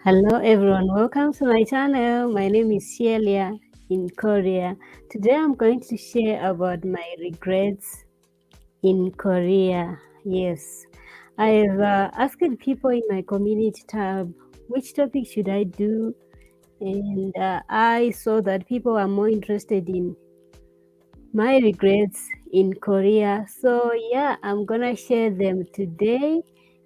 Hello everyone, welcome to my channel. My name is Shiyelia in Korea. Today I'm going to share about my regrets in Korea. Yes, I've asked people in my community tab which topic should I do, and I saw that people are more interested in my regrets in Korea. So yeah, I'm gonna share them today.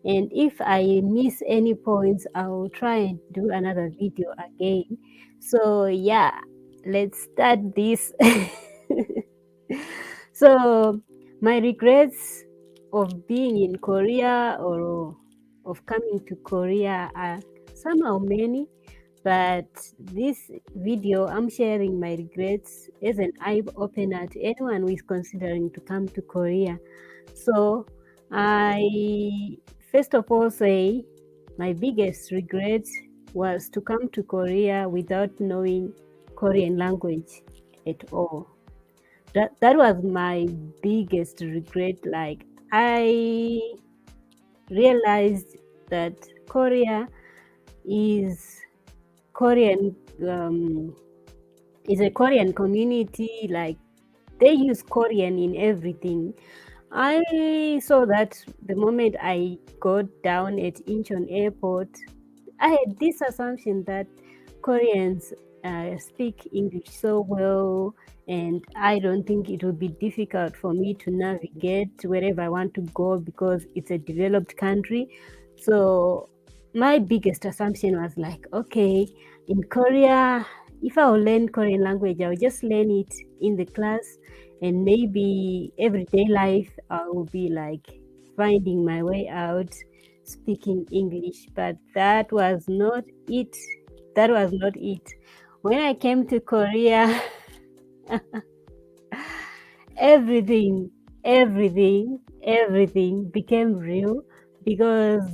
And if I miss any points, I'll try and do another video again. So yeah, let's start this. So my regrets of being in Korea or of coming to Korea are somehow many, but this video I'm sharing my regrets as an eye opener to anyone who is considering to come to Korea. So I first of all say my biggest regret was to come to Korea without knowing Korean language at all. That was my biggest regret. Like, I realized that Korea is Korean is a Korean community. Like, they use Korean in everything. I saw that the moment I got down at Incheon Airport. I had this assumption that Koreans speak English so well, and I don't think it will be difficult for me to navigate wherever I want to go because it's a developed country. So my biggest assumption was like, okay, in Korea, if I will learn Korean language, I'll just learn it in the class, and maybe everyday life I will be like finding my way out speaking English. But that was not it. That was not it. When I came to Korea, everything, everything became real because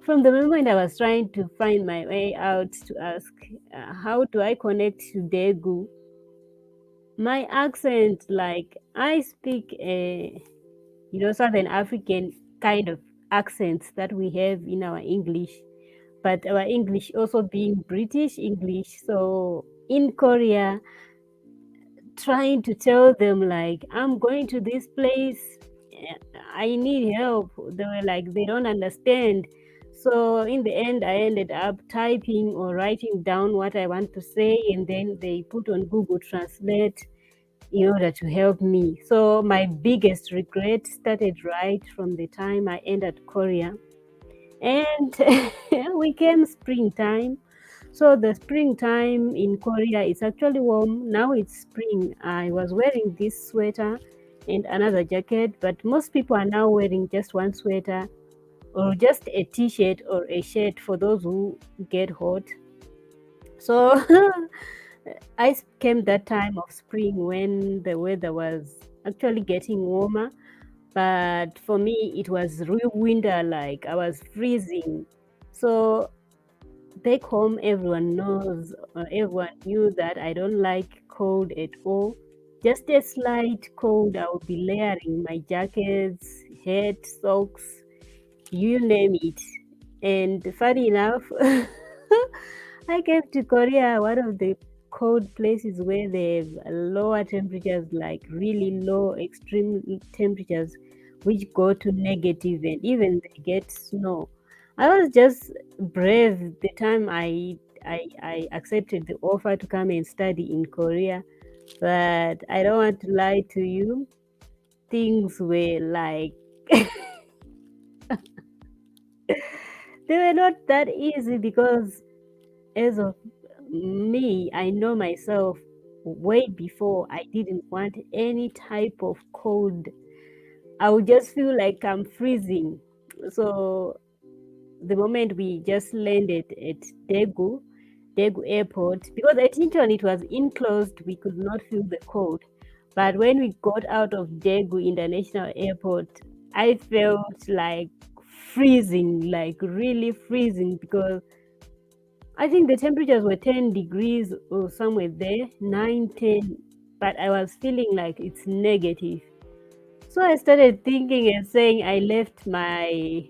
from the moment I was trying to find my way out to ask, how do I connect to Daegu? My accent, like, I speak a Southern African kind of accents that we have in our English, but our English also being British English. So in Korea, trying to tell them like, I'm going to this place, I need help, they were like, they don't understand. So in the end, I ended up typing or writing down what I want to say, and then they put on Google Translate in order to help me. So my biggest regret started right from the time I entered Korea. And we came springtime. So the springtime in Korea is actually warm. Now it's spring. I was wearing this sweater and another jacket, but most people are now wearing just one sweater or just a t-shirt or a shirt for those who get hot. So I came that time of spring when the weather was actually getting warmer, but for me it was real winter, like I was freezing. So back home, everyone knew that I don't like cold at all. Just a slight cold, I would be layering my jackets, hat, socks, you name it. And funny enough, I came to Korea, one of the cold places where they have lower temperatures, like really low extreme temperatures, which go to negative, and even they get snow. I was just brave the time I accepted the offer to come and study in Korea. But I don't want to lie to you. Things were like they were not that easy because as of me, I know myself way before I didn't want any type of cold. I would just feel like I'm freezing. So the moment we just landed at Daegu Airport, because at Incheon it was enclosed, we could not feel the cold. But when we got out of Daegu International Airport, I felt like freezing, like really freezing, because I think the temperatures were 10 degrees or somewhere there, 9, 10, but I was feeling like it's negative. So I started thinking and saying I left my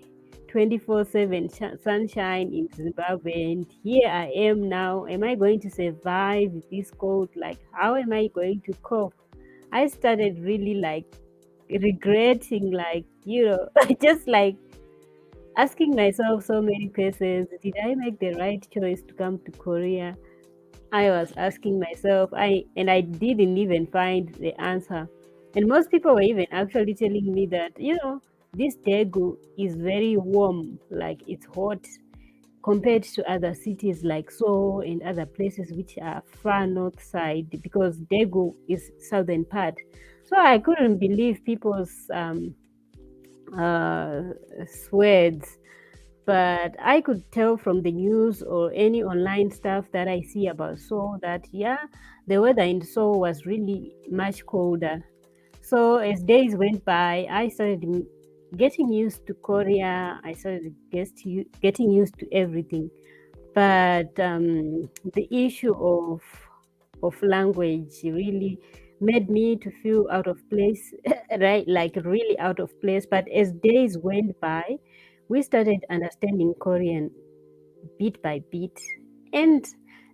24/7 sunshine in Zimbabwe, and here I am now. Am I going to survive this cold? Like, how am I going to cope? I started really like regretting, like, just like asking myself so many questions. Did I make the right choice to come to Korea? I was asking myself, I didn't even find the answer. And most people were even actually telling me that, this Daegu is very warm, like it's hot compared to other cities like Seoul and other places which are far north side, because Daegu is southern part. So I couldn't believe people's uh, words, but I could tell from the news or any online stuff that I see about Seoul that, yeah, the weather in Seoul was really much colder. So as days went by, I started getting used to Korea. I started getting used to everything. But the issue of language really made me to feel out of place, right? Like really out of place. But as days went by, we started understanding Korean bit by bit. And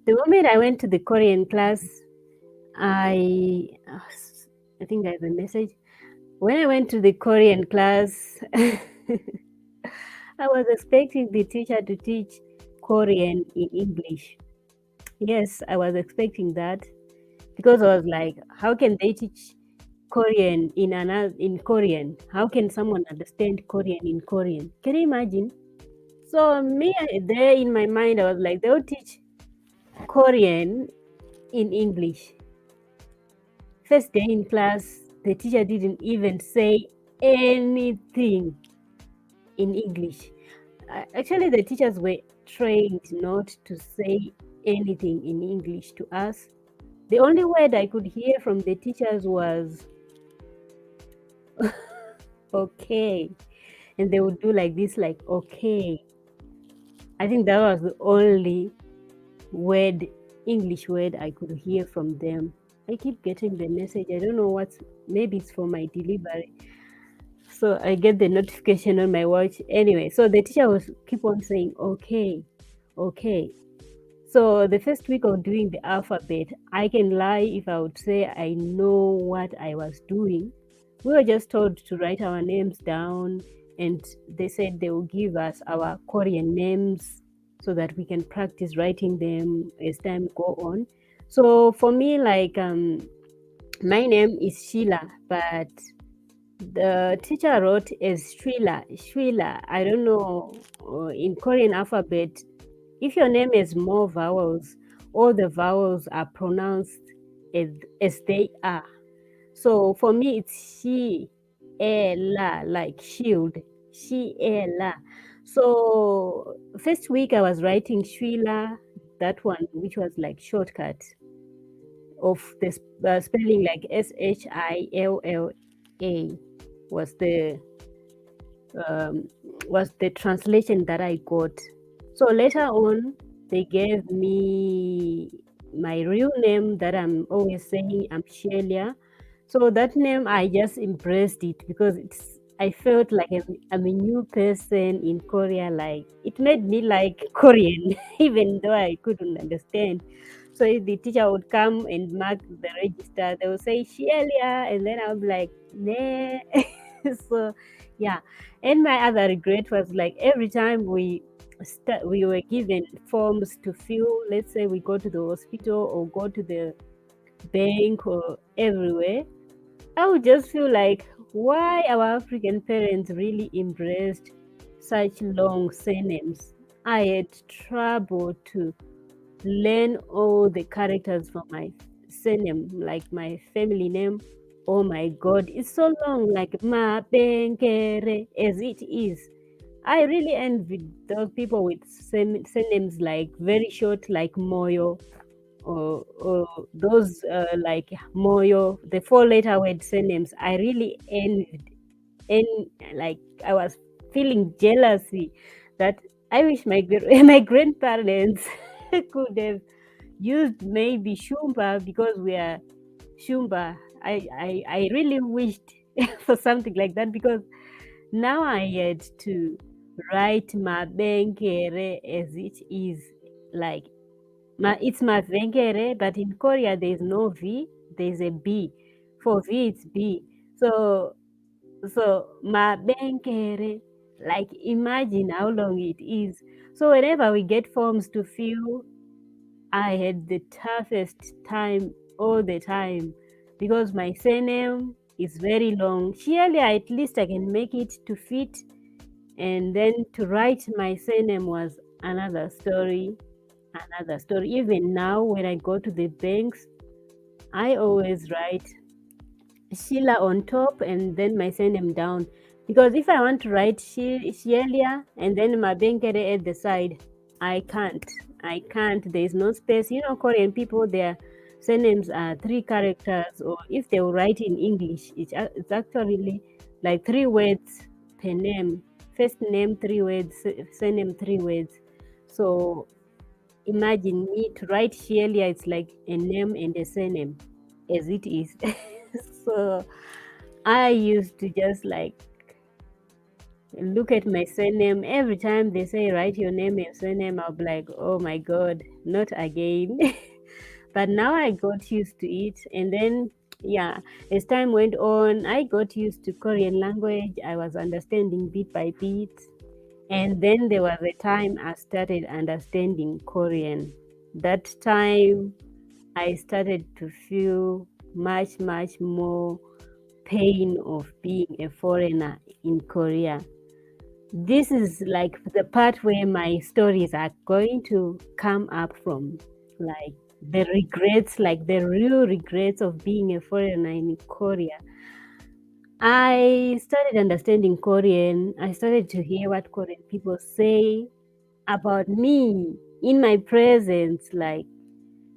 the moment I went to the Korean class, I I think I have a message. When I went to the Korean class, I was expecting the teacher to teach Korean in English. Yes, I was expecting that, because I was like, how can they teach Korean in Korean? How can someone understand Korean in Korean? Can you imagine? So me there in my mind, I was like, they'll teach Korean in English. First day in class, the teacher didn't even say anything in English. Actually, the teachers were trained not to say anything in English to us. The only word I could hear from the teachers was okay. And they would do like this, like, okay. I think that was the only word, English word I could hear from them. I keep getting the message. I don't know what's, maybe it's for my delivery. So I get the notification on my watch. Anyway, so the teacher was keep on saying, okay, okay. So the first week of doing the alphabet, I can lie if I would say I know what I was doing. We were just told to write our names down, and they said they will give us our Korean names so that we can practice writing them as time go on. So for me, like my name is Sheila, but the teacher wrote as Shwila. I don't know, in Korean alphabet, if your name has more vowels, all the vowels are pronounced as they are. So for me, it's Shiyelia, like shield, Shiyelia. So first week I was writing Shwila, that one, which was like shortcut of the spelling, like Shilla was the um, was the translation that I got. So later on, they gave me my real name that I'm always saying, I'm Shiyelia. So that name, I just embraced it because I felt like I'm a new person in Korea. Like it made me like Korean, even though I couldn't understand. So if the teacher would come and mark the register, they would say Shiyelia, and then I would be like, nah. So yeah. And my other regret was like every time we were given forms to fill, let's say we go to the hospital or go to the bank or everywhere, I would just feel like why our African parents really embraced such long surnames. I had trouble to learn all the characters from my surname, like my family name. Oh my god, it's so long, like Ma Benkere, as it is. I really envy those people with surnames like very short, like Moyo, or those like Moyo, the four-letter word surnames. I really envied, and like I was feeling jealousy that I wish my my grandparents could have used maybe Shumba, because we are Shumba. I really wished for something like that, because now I had to write mabenkere as it is. Like, it's mavenkere, but in Korea there's no V, there's a B. For V, it's B. So, mabenkere, like, imagine how long it is. So whenever we get forms to fill, I had the toughest time all the time because my surname is very long. Shiyelia, at least I can make it to fit, and then to write my surname was another story. Another story. Even now, when I go to the banks, I always write Sheila on top and then my surname down. Because if I want to write Shiyelia and then my Benkere at the side, I can't. I can't. There is no space. You know, Korean people, their surnames are 3 characters, or if they will write in English, it's actually like 3 words per name. First name, 3 words, surname, 3 words. So imagine me to write Shiyelia, it's like a name and a surname as it is. So I used to just like look at my surname every time they say write your name and surname. I'll be like, oh my god, not again. But now I got used to it, and then yeah, as time went on, I got used to Korean language. I was understanding bit by bit, and then there was a time I started understanding Korean. That time I started to feel much, much more pain of being a foreigner in Korea. This is like the part where my stories are going to come up from. Like the regrets, like the real regrets of being a foreigner in Korea. I started understanding Korean. I started to hear what Korean people say about me in my presence. Like,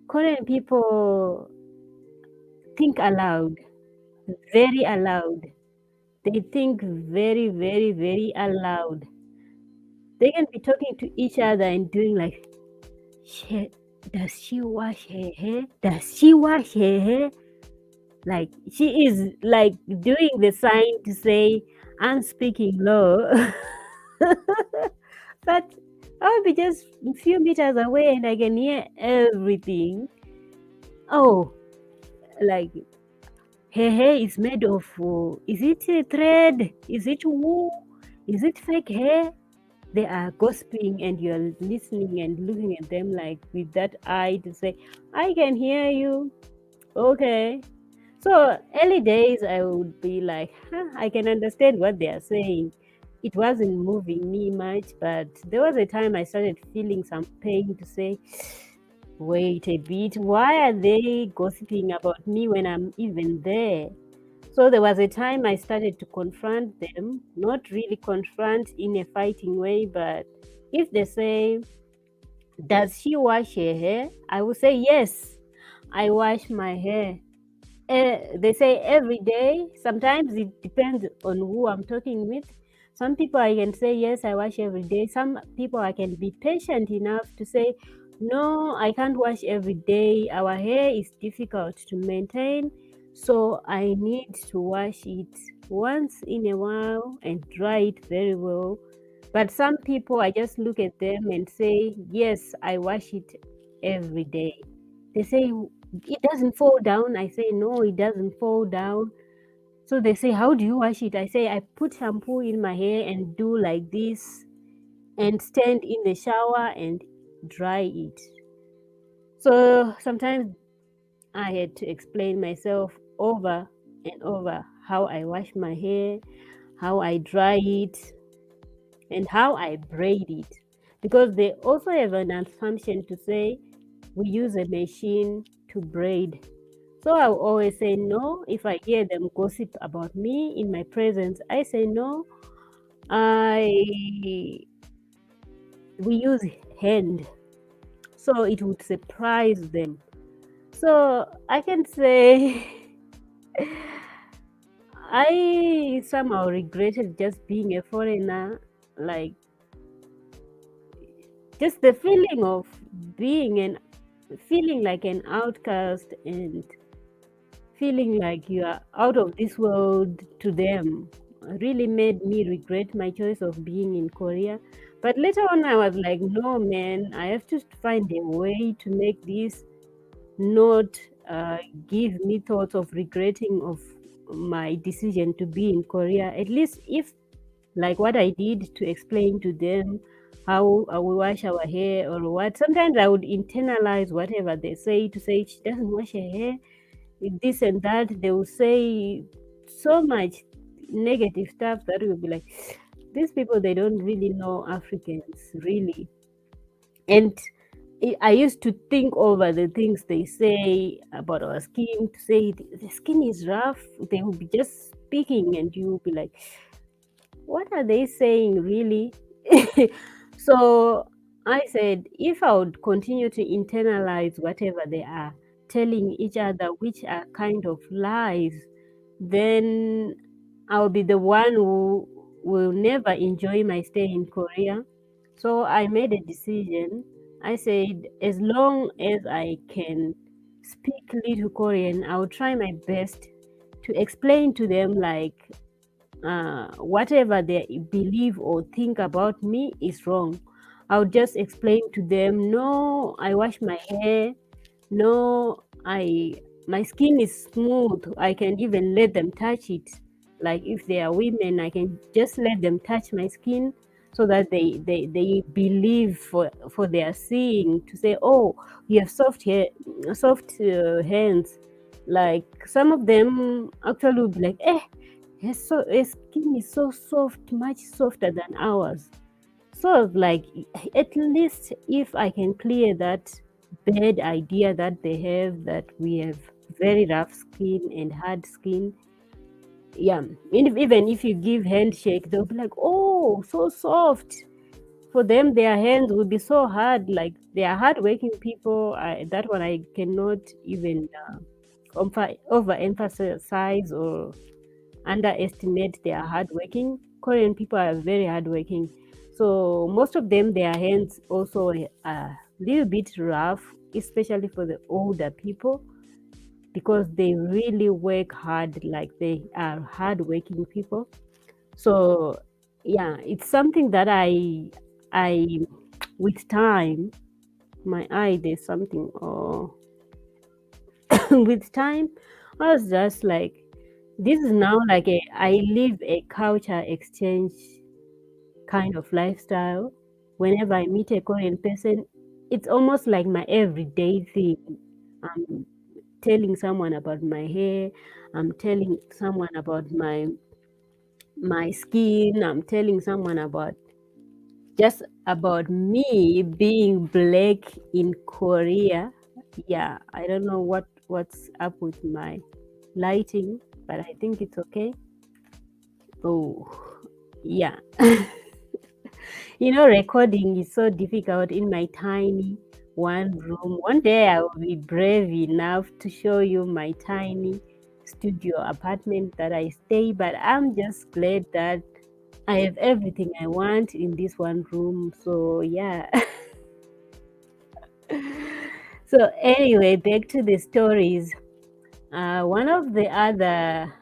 Korean people think aloud, very aloud. They think very, very, very aloud. They can be talking to each other and doing like, she, does she wash her hair? Does she wash her hair? Like, she is like doing the sign to say, I'm speaking low. But I'll be just a few meters away and I can hear everything. Oh, like, her hair is made of, is it a thread? Is it wool? Is it fake hair? They are gossiping and you're listening and looking at them like with that eye to say, I can hear you. Okay. So early days, I would be like, I can understand what they are saying. It wasn't moving me much, but there was a time I started feeling some pain to say, wait a bit, why are they gossiping about me when I'm even there? So there was a time I started to confront them, not really confront in a fighting way, but if they say, does she wash her hair? I will say, yes, I wash my hair. They say every day. Sometimes it depends on who I'm talking with. Some people I can say, yes, I wash every day. Some people I can be patient enough to say, no, I can't wash every day. Our hair is difficult to maintain, so I need to wash it once in a while and dry it very well. But some people, I just look at them and say, yes, I wash it every day. They say, it doesn't fall down. I say, no, it doesn't fall down. So they say, how do you wash it? I say, I put shampoo in my hair and do like this and stand in the shower and dry it. So sometimes I had to explain myself over and over how I wash my hair, how I dry it, and how I braid it. Because they also have an assumption to say we use a machine to braid. So I will always say no. If I hear them gossip about me in my presence, I say no. We use hand, so it would surprise them. So I can say I somehow regretted just being a foreigner, like just the feeling of feeling like an outcast and feeling like you are out of this world to them. really made me regret my choice of being in Korea. But later on, I was like, no, man, I have to find a way to make this not give me thoughts of regretting of my decision to be in Korea. At least if like what I did to explain to them how we wash our hair or what. Sometimes I would internalize whatever they say to say she doesn't wash her hair, this and that. They will say so much negative stuff that will be like, these people, they don't really know Africans, really. And I used to think over the things they say about our skin, to say the skin is rough. They will be just speaking, and you will be like, what are they saying really? So I said, if I would continue to internalize whatever they are telling each other, which are kind of lies, then I'll be the one who will never enjoy my stay in Korea. So I made a decision. I said, as long as I can speak little Korean, I'll try my best to explain to them like whatever they believe or think about me is wrong. I'll just explain to them, no, I wash my hair, no, my skin is smooth. I can even let them touch it. Like if they are women, I can just let them touch my skin so that they believe for their seeing to say, oh, you have soft hair, soft hands. Like some of them actually will be like, his skin is so soft, much softer than ours. So I was like, at least if I can clear that bad idea that they have that we have very rough skin and hard skin. Yeah, even if you give handshake, they'll be like, oh, so soft. For them, their hands will be so hard. Like they are hardworking people. That one I cannot even overemphasize or underestimate their hardworking. Korean people are very hardworking. So most of them, their hands also are a little bit rough, especially for the older people, because they really work hard, like they are hardworking people. So yeah, it's something that I with time, my eye, there's something, or with time, I was just like, this is now like I live a culture exchange kind of lifestyle. Whenever I meet a Korean person, it's almost like my everyday thing. I'm telling someone about my hair, I'm telling someone about my skin, I'm telling someone about just about me being black in Korea. Yeah, I don't know what's up with my lighting, but I think it's okay. Oh, yeah. Recording is so difficult in my tiny one room. One day I will be brave enough to show you my tiny studio apartment that I stay, but I'm just glad that I have everything I want in this one room. So, yeah. So, anyway, back to the stories. One of the other,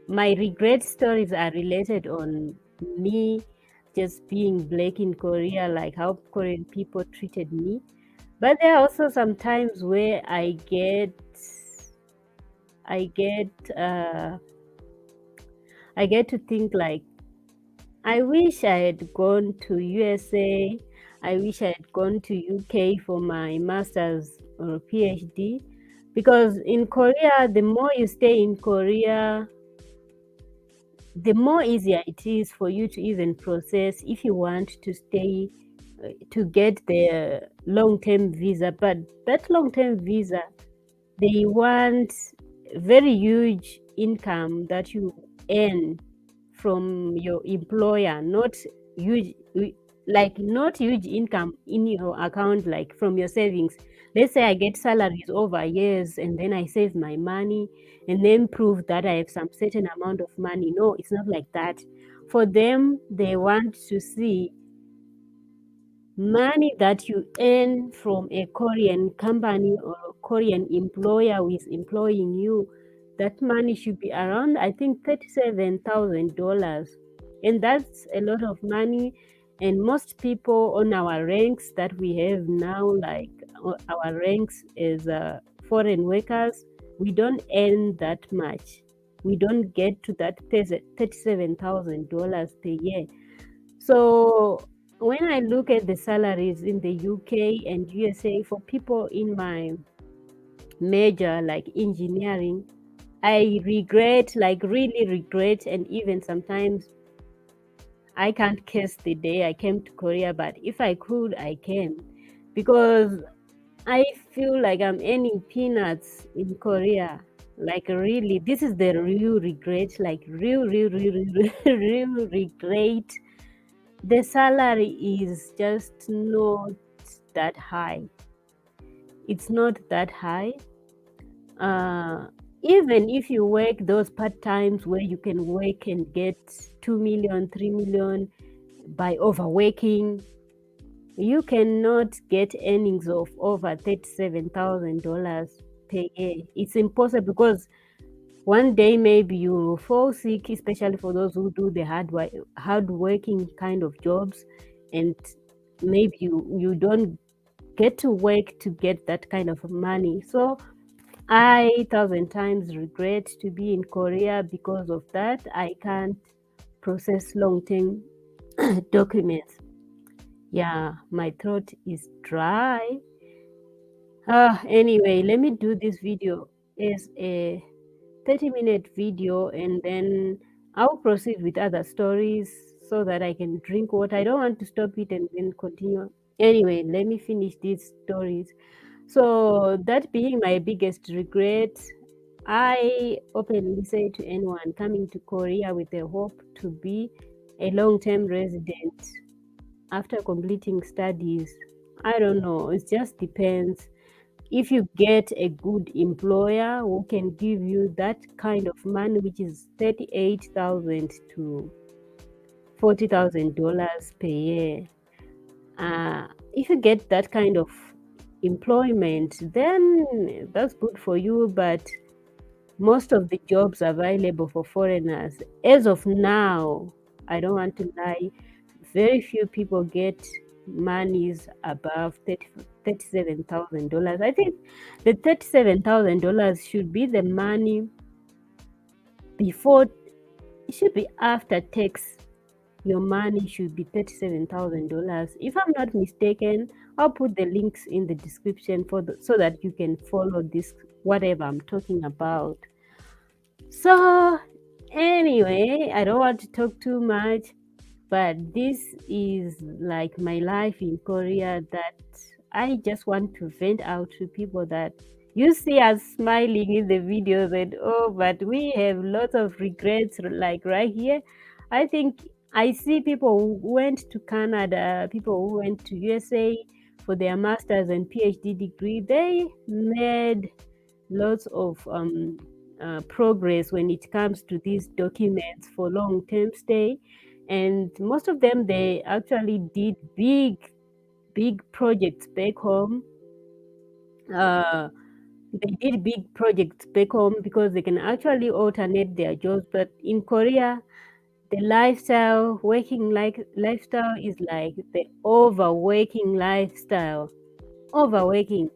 my regret stories are related on me just being black in Korea, like how Korean people treated me. But there are also some times where I get, uh, I get to think like, I wish I had gone to USA. I wish I had gone to UK for my master's or PhD, because in Korea, the more you stay in Korea, the more easier it is for you to even process if you want to stay to get the long-term visa. But that long-term visa, they want very huge income that you earn from your employer, not huge, like not huge income in your account, like from your savings. Let's say I get salaries over years and then I save my money and then prove that I have some certain amount of money. No, it's not like that. For them, they want to see money that you earn from a Korean company or a Korean employer who is employing you. that money should be around, I think, $37,000, and that's a lot of money. And most people on our ranks that we have now, like our ranks as foreign workers, we don't earn that much. We don't get to that $37,000 per year. So when I look at the salaries in the UK and USA for people in my major, like engineering, I regret, like really regret, and even sometimes I can't curse the day I came to Korea, but if I could, I can. Because I feel like I'm earning peanuts in Korea. Like, really, this is the real regret, like, real regret. The salary is just not that high. It's not that high. uh, Even if you work those part times where you can work and get 2 million, 3 million by overworking, you cannot get earnings of over $37,000 per year. It's impossible because one day maybe you fall sick, especially for those who do the hard working kind of jobs, and maybe you don't get to work to get that kind of money. So I thousand times regret to be in Korea because of that. I can't process long-term documents. Yeah, my throat is dry. Anyway, let me do this video as a 30-minute video, and then I'll proceed with other stories so that I can drink water. I don't want to stop it and then continue. Anyway, let me finish these stories. So, that being my biggest regret, I openly say to anyone coming to Korea with a hope to be a long term resident after completing studies, I don't know, it just depends. If you get a good employer who can give you that kind of money, which is $38,000 to $40,000 per year, if you get that kind of employment, then that's good for you. But most of the jobs available for foreigners, as of now, I don't want to lie, very few people get monies above $37,000. I think the $37,000 should be the money before, it should be after tax. Your money should be $37,000. If I'm not mistaken, I'll put the links in the description so that you can follow this, whatever I'm talking about. So, anyway, I don't want to talk too much, but this is like my life in Korea that I just want to vent out to people that you see us smiling in the videos and oh, but we have lots of regrets, like right here. I think I see people who went to Canada, people who went to USA for their master's and PhD degree. They made lots of progress when it comes to these documents for long-term stay, and most of them, they actually did big projects back home. They did big projects back home because they can actually alternate their jobs. But in Korea, the lifestyle is like the overworking lifestyle. Overworking,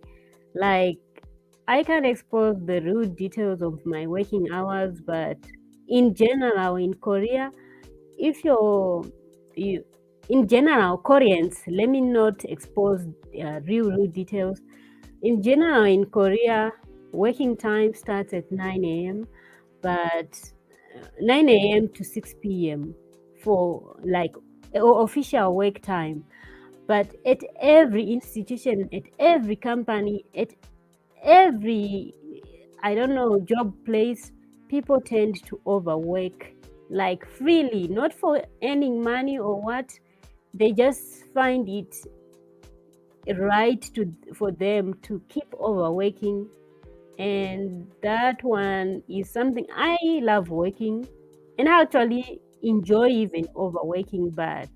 like, I can't expose the real details of my working hours, but in general, in Korea, if you in general, Koreans, let me not expose real details. In general, in Korea, working time starts at 9 a.m., but 9 a.m. to 6 p.m. for like official work time. But at every institution, at every company, at every, I don't know, job place, people tend to overwork, like freely, not for earning money or what. They just find it right for them to keep overworking. And that one is something I love working, and I actually enjoy even overworking. But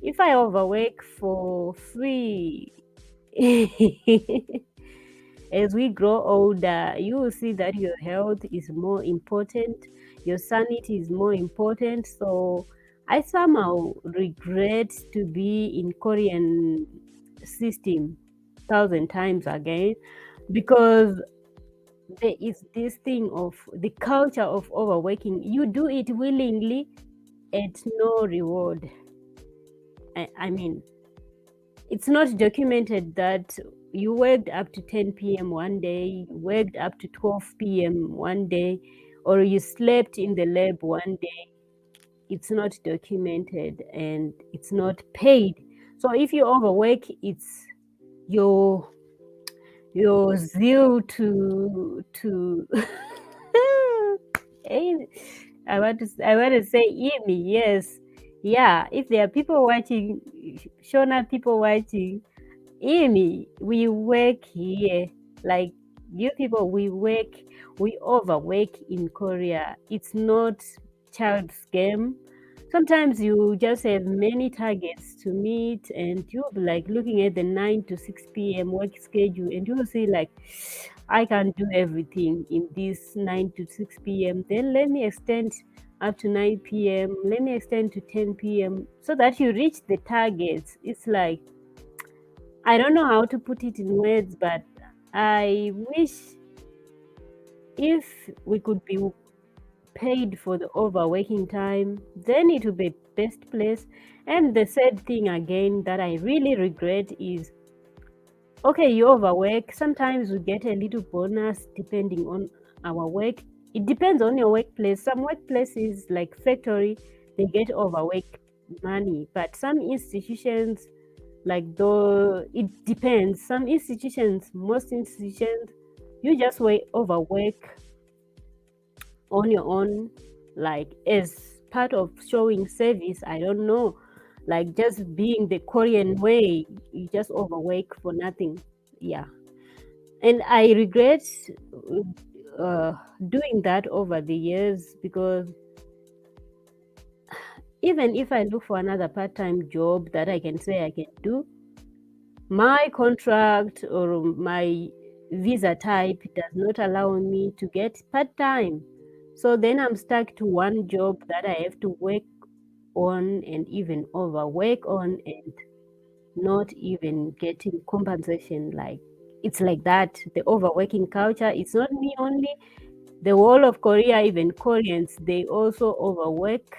if I overwork for free, As we grow older, you will see that your health is more important, your sanity is more important. So I somehow regret to be in Korean system thousand times again, because there is this thing of the culture of overworking. You do it willingly at no reward. I mean, it's not documented that you worked up to 10 p.m. one day, you worked up to 12 p.m. one day, or you slept in the lab one day. It's not documented and it's not paid. So if you overwork, it's your zeal to Eh, I want to say Amy, yes. Yeah, if there are people watching, Shona people watching, Amy, we work here. Like you people, we overwork in Korea. It's not child's game. Sometimes you just have many targets to meet, and you'll be like looking at the 9 to 6 p.m. work schedule, and you'll see, like, I can do everything in this 9 to 6 p.m. Then let me extend up to 9 p.m., let me extend to 10 p.m. so that you reach the targets. It's like, I don't know how to put it in words, but I wish if we could be paid for the overworking time, then it would be best place. And the sad thing again that I really regret is, okay, you overwork. Sometimes we get a little bonus depending on our work. It depends on your workplace. Some workplaces like factory, they get overwork money, but some institutions, like, though it depends, some institutions, most institutions, you just overwork on your own, like as part of showing service. I don't know, like just being the Korean way, you just overwork for nothing. Yeah, and I regret doing that over the years, because even if I look for another part-time job that I can say I can do, my contract or my visa type does not allow me to get part-time. So then I'm stuck to one job that I have to work on and even overwork on, and not even getting compensation. Like, it's like that. The overworking culture, it's not me only. The whole of Korea, even Koreans, they also overwork.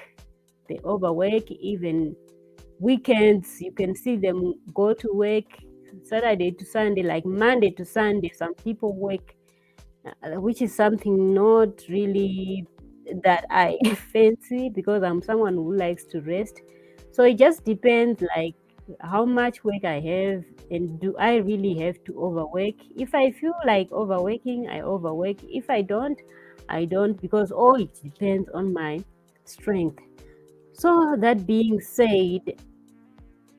They overwork even weekends. You can see them go to work Saturday to Sunday, like Monday to Sunday. Some people work, which is something not really that I fancy, because I'm someone who likes to rest. So it just depends, like, how much work I have, and do I really have to overwork. If I feel like overworking, I overwork. If I don't, I don't, because all it depends on my strength. So that being said,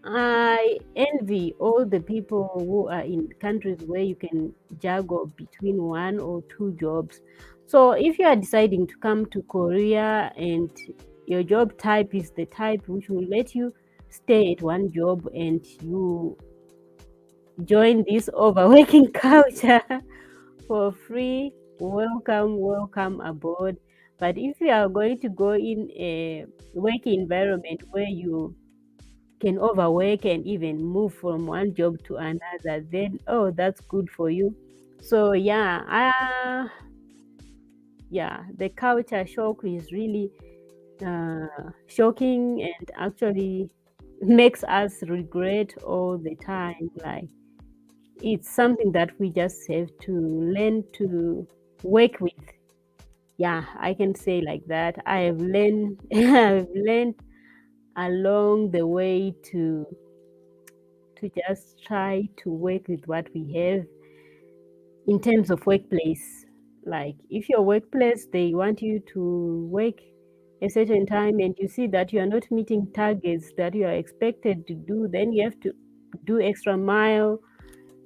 I envy all the people who are in countries where you can juggle between one or two jobs. So if you are deciding to come to Korea and your job type is the type which will let you stay at one job and you join this overworking culture for free, welcome, welcome aboard. But if you are going to go in a work environment where you can overwork and even move from one job to another, then oh, that's good for you. So yeah, the culture shock is really shocking, and actually makes us regret all the time. Like, it's something that we just have to learn to work with. Yeah, I can say like that. I have learned I've learned along the way to just try to work with what we have in terms of workplace. Like, if your workplace, they want you to work a certain time and you see that you are not meeting targets that you are expected to do, then you have to do extra mile,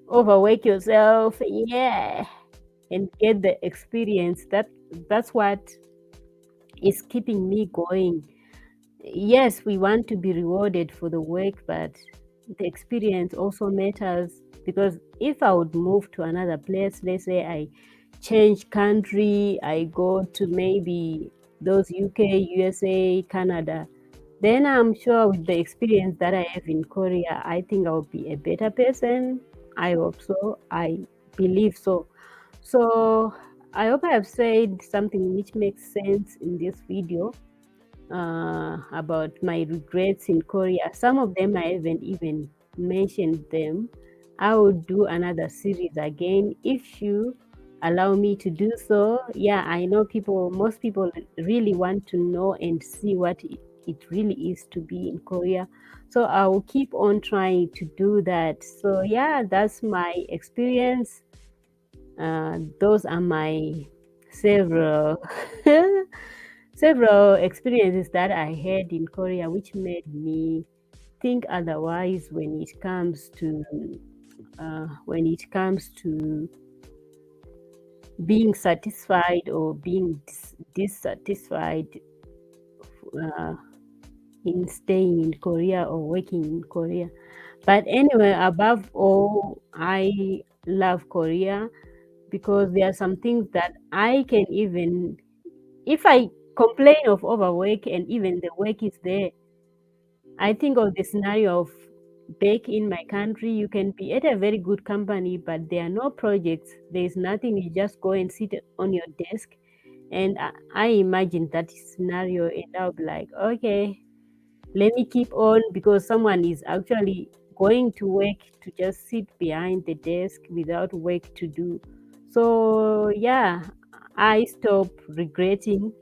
overwork yourself, yeah, and get the experience. That's what is keeping me going. Yes, we want to be rewarded for the work, but the experience also matters. Because if I would move to another place, let's say I change country, I go to maybe those UK, USA, Canada, then I'm sure with the experience that I have in Korea, I think I'll be a better person. I hope so. I believe so. So I hope I have said something which makes sense in this video about my regrets in Korea. Some of them I haven't even mentioned them. I will do another series again if you allow me to do so. Yeah, I know most people really want to know and see what it really is to be in Korea. So I will keep on trying to do that. So yeah, that's my experience. Those are my several several experiences that I had in Korea, which made me think otherwise when it comes to being satisfied or being dissatisfied uh, in staying in Korea or working in Korea. But anyway, above all, I love Korea because there are some things that I can even, if I complain of overwork and even the work is there, I think of the scenario of back in my country, you can be at a very good company, but there are no projects. There is nothing. You just go and sit on your desk. And I imagine that scenario, and I'll be like, okay, let me keep on because someone is actually going to work to just sit behind the desk without work to do. So yeah, I stop regretting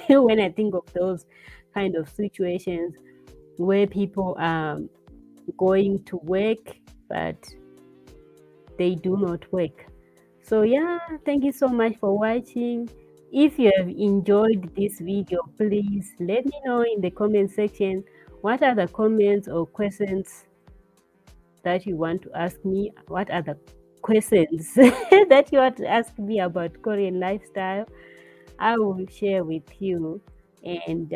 when I think of those kind of situations where people are going to work but they do not work. So yeah, thank you so much for watching. If you have enjoyed this video, please let me know in the comment section what are the comments or questions that you want to ask me. What are the questions that you want to ask me about Korean lifestyle? I will share with you and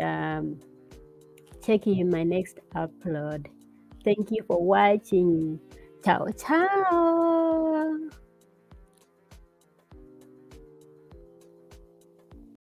check you in my next upload. Thank you for watching. Ciao, ciao.